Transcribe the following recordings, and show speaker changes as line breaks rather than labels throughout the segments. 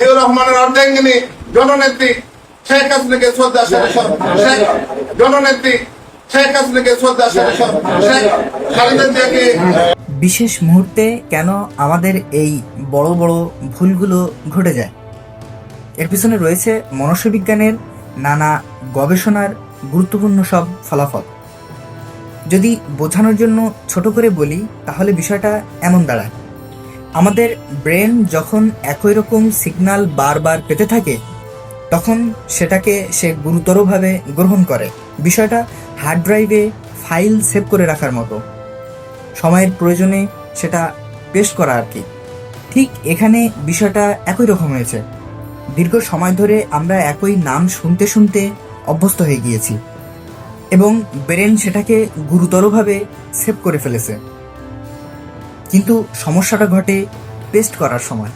জিয়াউর রহমানের অর্ধাঙ্গিনী জননেত্রী শেখ হাসিনাকে শ্রদ্ধা জননেত্রী শেখ হাসিনাকে শ্রদ্ধা শেখ খালেদা জিয়াকে।
বিশেষ মুহূর্তে কেন আমাদের এই বড় বড় ভুলগুলো ঘটে যায়, এর পিছনে রয়েছে মনুষ্যবিজ্ঞানের নানা গবেষণার গুরুত্বপূর্ণ সব ফলাফল। যদি বোঝানোর জন্য ছোট করে বলি তাহলে বিষয়টা এমন দাঁড়ায়, আমাদের ব্রেন যখন একই রকম সিগন্যাল বারবার পেতে থাকে তখন সেটাকে সে গুরুতরভাবে গ্রহণ করে। বিষয়টা হার্ড ড্রাইভে ফাইল সেভ করে রাখার মতো, সময়ের প্রয়োজনে সেটা পেস্ট করা আর কি। ঠিক এখানে বিষয়টা একই রকম হয়েছে। দীর্ঘ সময় ধরে আমরা একই নাম শুনতে শুনতে অভ্যস্ত হয়ে গিয়েছি এবং ব্রেন সেটাকে গুরুতরভাবে সেভ করে ফেলেছে। কিন্তু সমস্যাটা ঘটে পেস্ট করার সময়।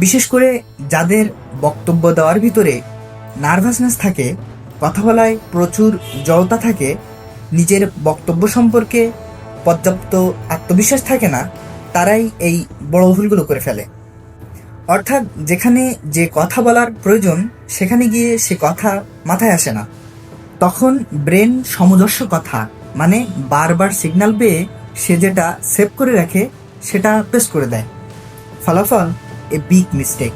বিশেষ করে যাদের বক্তব্য দেওয়ার ভিতরে নার্ভাসনেস থাকে, কথা বলায় প্রচুর জড়তা থাকে, নিজের বক্তব্য সম্পর্কে পর্যাপ্ত আত্মবিশ্বাস থাকে না, তারাই এই বড় ভুলগুলো করে ফেলে। অর্থাৎ যেখানে যে কথা বলার প্রয়োজন সেখানে গিয়ে সে কথা মাথায় আসে না। তখন ব্রেন সামঞ্জস্য কথা মানে বারবার সিগন্যাল পেয়ে সে যেটা সেভ করে রাখে সেটা পেস্ট করে দেয়। ফলাফল এ বিগ মিস্টেক।